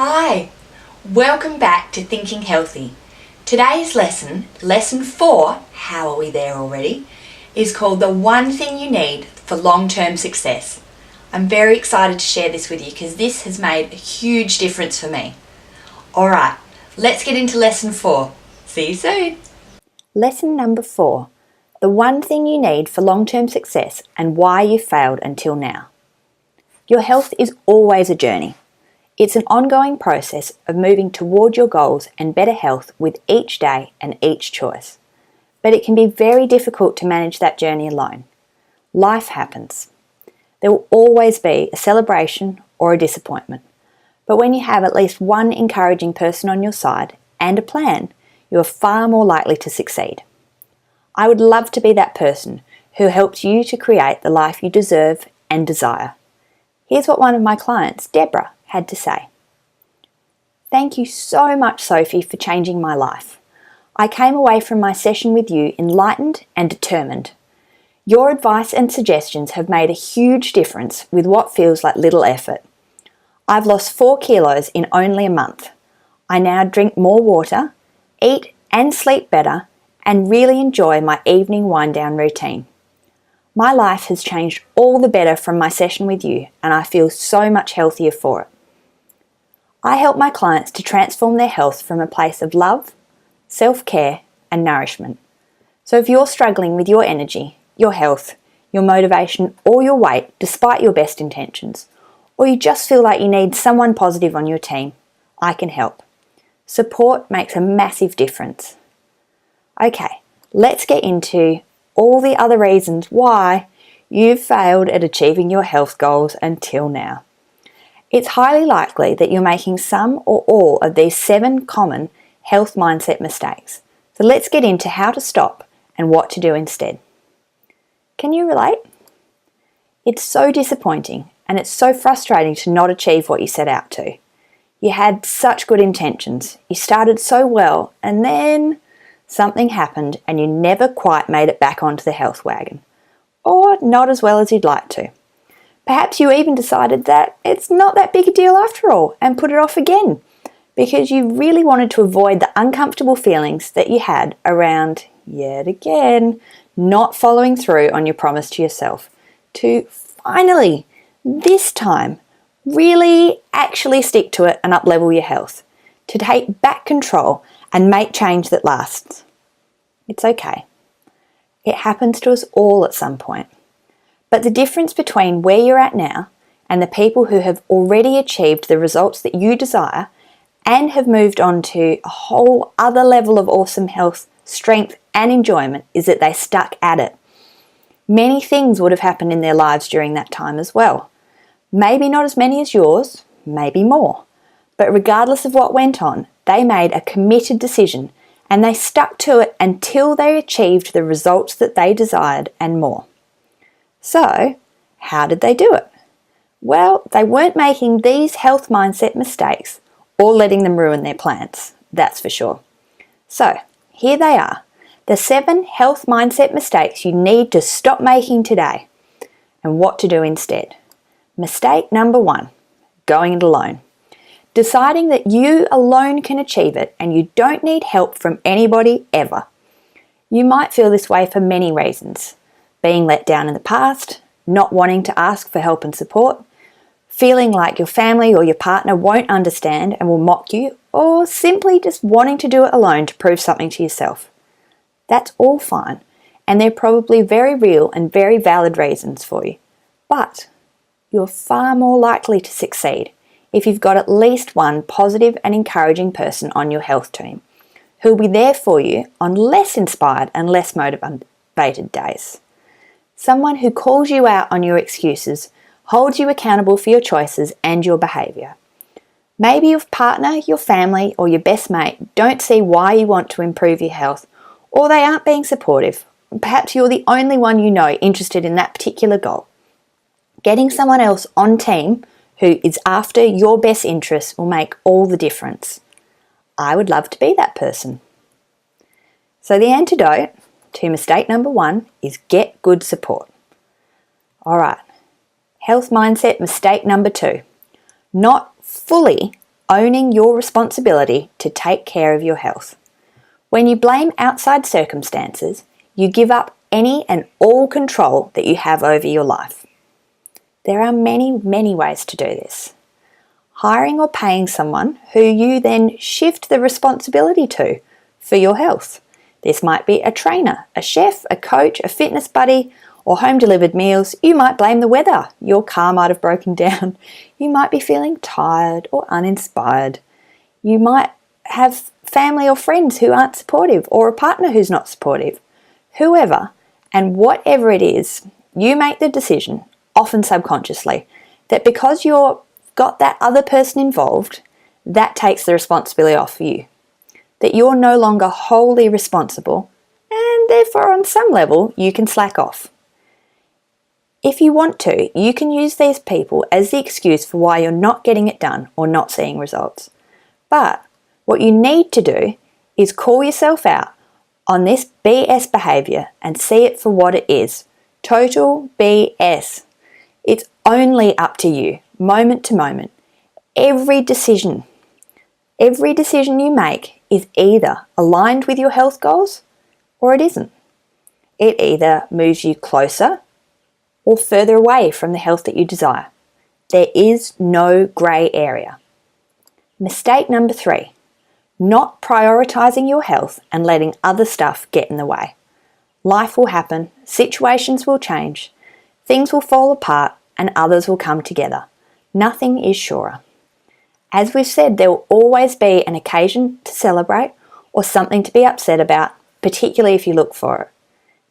Hi, welcome back to Thinking Healthy. Today's lesson, lesson 4, how are we there already, is called The One Thing You Need for Long-Term Success. I'm very excited to share this with you because this has made a huge difference for me. Alright, let's get into lesson 4. See you soon. Lesson number 4, the one thing you need for long-term success and why you failed until now. Your health is always a journey. It's an ongoing process of moving toward your goals and better health with each day and each choice. But it can be very difficult to manage that journey alone. Life happens. There will always be a celebration or a disappointment. But when you have at least one encouraging person on your side and a plan, you are far more likely to succeed. I would love to be that person who helps you to create the life you deserve and desire. Here's what one of my clients, Deborah, had to say. Thank you so much, Sophie, for changing my life. I came away from my session with you enlightened and determined. Your advice and suggestions have made a huge difference with what feels like little effort. I've lost 4 kilos in only a month. I now drink more water, eat and sleep better, and really enjoy my evening wind-down routine. My life has changed all the better from my session with you, and I feel so much healthier for it. I help my clients to transform their health from a place of love, self-care, and nourishment. So if you're struggling with your energy, your health, your motivation, or your weight despite your best intentions, or you just feel like you need someone positive on your team, I can help. Support makes a massive difference. Okay, let's get into all the other reasons why you've failed at achieving your health goals until now. It's highly likely that you're making some or all of these 7 common health mindset mistakes. So let's get into how to stop and what to do instead. Can you relate? It's so disappointing and it's so frustrating to not achieve what you set out to. You had such good intentions, you started so well, and then something happened and you never quite made it back onto the health wagon. Or not as well as you'd like to. Perhaps you even decided that it's not that big a deal after all and put it off again because you really wanted to avoid the uncomfortable feelings that you had around, yet again, not following through on your promise to yourself to finally, this time, really actually stick to it and up-level your health, to take back control and make change that lasts. It's okay. It happens to us all at some point. But the difference between where you're at now and the people who have already achieved the results that you desire and have moved on to a whole other level of awesome health, strength and enjoyment is that they stuck at it. Many things would have happened in their lives during that time as well. Maybe not as many as yours, maybe more. But regardless of what went on, they made a committed decision and they stuck to it until they achieved the results that they desired and more. So, how did they do it? Well, they weren't making these health mindset mistakes or letting them ruin their plans, that's for sure. So, here they are, the 7 health mindset mistakes you need to stop making today and what to do instead. Mistake number 1, going it alone. Deciding that you alone can achieve it and you don't need help from anybody ever. You might feel this way for many reasons. Being let down in the past, not wanting to ask for help and support, feeling like your family or your partner won't understand and will mock you, or simply just wanting to do it alone to prove something to yourself. That's all fine, and they're probably very real and very valid reasons for you. But you're far more likely to succeed if you've got at least one positive and encouraging person on your health team who'll be there for you on less inspired and less motivated days. Someone who calls you out on your excuses, holds you accountable for your choices and your behaviour. Maybe your partner, your family or your best mate don't see why you want to improve your health, or they aren't being supportive. Perhaps you're the only one you know interested in that particular goal. Getting someone else on team who is after your best interests will make all the difference. I would love to be that person. So the antidote to mistake number 1 is get good support. Alright, health mindset mistake number 2. Not fully owning your responsibility to take care of your health. When you blame outside circumstances, you give up any and all control that you have over your life. There are many, many ways to do this. Hiring or paying someone who you then shift the responsibility to for your health. This might be a trainer, a chef, a coach, a fitness buddy, or home delivered meals. You might blame the weather. Your car might have broken down. You might be feeling tired or uninspired. You might have family or friends who aren't supportive, or a partner who's not supportive. Whoever and whatever it is, you make the decision, often subconsciously, that because you've got that other person involved, that takes the responsibility off you. That you're no longer wholly responsible, and therefore on some level you can slack off. If you want to, you can use these people as the excuse for why you're not getting it done or not seeing results. But what you need to do is call yourself out on this BS behaviour and see it for what it is. Total BS. It's only up to you, moment to moment. Every decision you make is either aligned with your health goals or it isn't. It either moves you closer or further away from the health that you desire. There is no grey area. Mistake number 3, not prioritising your health and letting other stuff get in the way. Life will happen, situations will change, things will fall apart and others will come together. Nothing is surer. As we've said, there will always be an occasion to celebrate or something to be upset about, particularly if you look for it.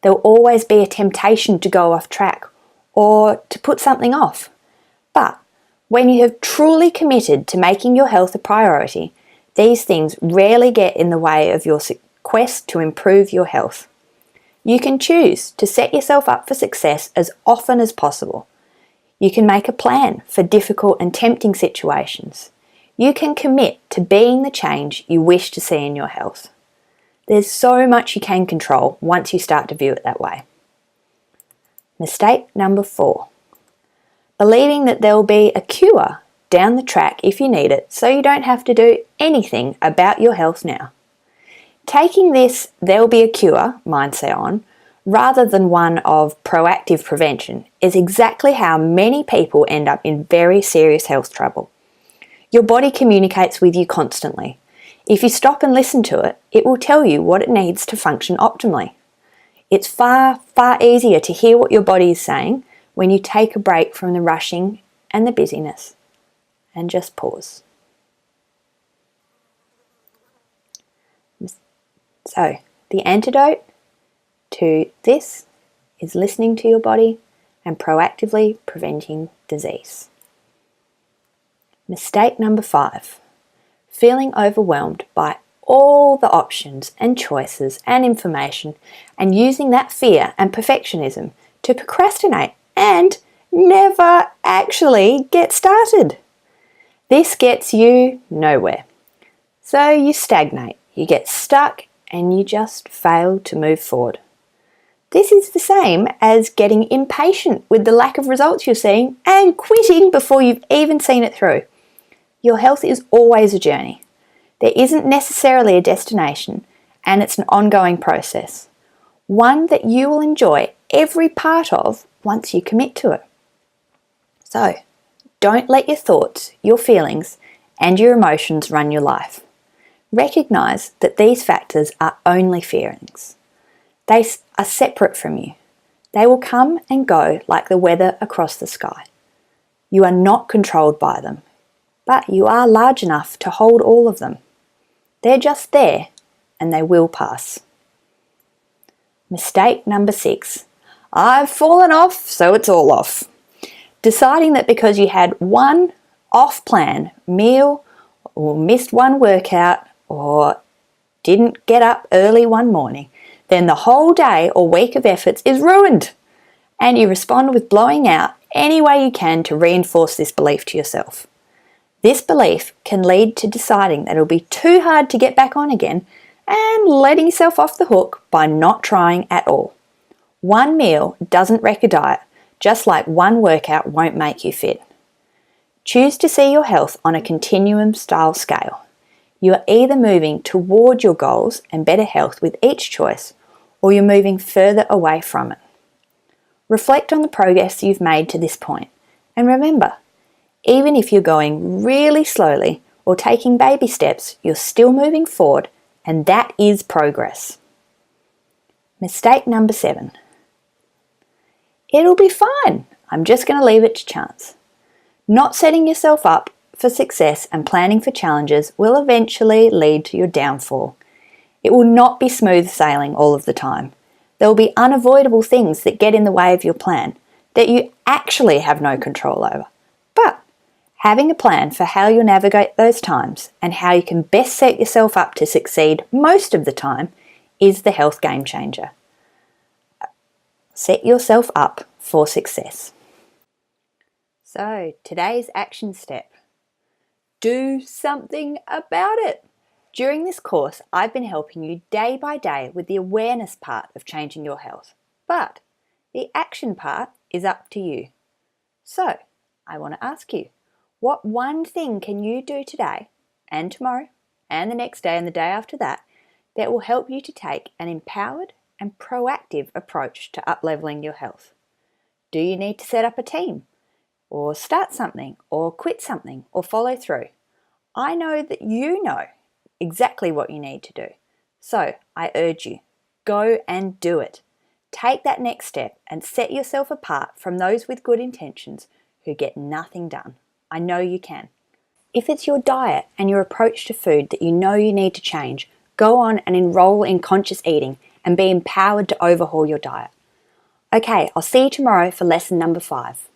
There will always be a temptation to go off track or to put something off. But when you have truly committed to making your health a priority, these things rarely get in the way of your quest to improve your health. You can choose to set yourself up for success as often as possible. You can make a plan for difficult and tempting situations. You can commit to being the change you wish to see in your health. There's so much you can control once you start to view it that way. Mistake number 4. Believing that there will be a cure down the track if you need it, so you don't have to do anything about your health now. Taking this "there will be a cure" mindset on, rather than one of proactive prevention, is exactly how many people end up in very serious health trouble. Your body communicates with you constantly. If you stop and listen to it, it will tell you what it needs to function optimally. It's far, far easier to hear what your body is saying when you take a break from the rushing and the busyness and just pause. So, the antidote to this is listening to your body and proactively preventing disease. Mistake number 5. Feeling overwhelmed by all the options and choices and information and using that fear and perfectionism to procrastinate and never actually get started. This gets you nowhere. So you stagnate, you get stuck and you just fail to move forward. This is the same as getting impatient with the lack of results you're seeing and quitting before you've even seen it through. Your health is always a journey. There isn't necessarily a destination, and it's an ongoing process. One that you will enjoy every part of once you commit to it. So, don't let your thoughts, your feelings, and your emotions run your life. Recognise that these factors are only feelings. They are separate from you. They will come and go like the weather across the sky. You are not controlled by them, but you are large enough to hold all of them. They're just there, and they will pass. Mistake number 6. I've fallen off, so it's all off. Deciding that because you had one off-plan meal, or missed one workout, or didn't get up early one morning, then the whole day or week of efforts is ruined. And you respond with blowing out any way you can to reinforce this belief to yourself. This belief can lead to deciding that it'll be too hard to get back on again and letting yourself off the hook by not trying at all. One meal doesn't wreck a diet, just like one workout won't make you fit. Choose to see your health on a continuum style scale. You are either moving toward your goals and better health with each choice, or you're moving further away from it. Reflect on the progress you've made to this point, and remember, even if you're going really slowly or taking baby steps, you're still moving forward, and that is progress. Mistake number 7. It'll be fine. I'm just going to leave it to chance. Not setting yourself up for success and planning for challenges will eventually lead to your downfall. It will not be smooth sailing all of the time. There will be unavoidable things that get in the way of your plan that you actually have no control over. But having a plan for how you'll navigate those times and how you can best set yourself up to succeed most of the time is the health game changer. Set yourself up for success. So, today's action step. Do something about it. During this course, I've been helping you day by day with the awareness part of changing your health. But the action part is up to you. So, I want to ask you, what one thing can you do today and tomorrow and the next day and the day after that will help you to take an empowered and proactive approach to up-leveling your health? Do you need to set up a team, or start something, or quit something, or follow through? I know that you know exactly what you need to do. So I urge you, go and do it. Take that next step and set yourself apart from those with good intentions who get nothing done. I know you can. If it's your diet and your approach to food that you know you need to change, go on and enroll in conscious eating and be empowered to overhaul your diet. Okay, I'll see you tomorrow for lesson number 5.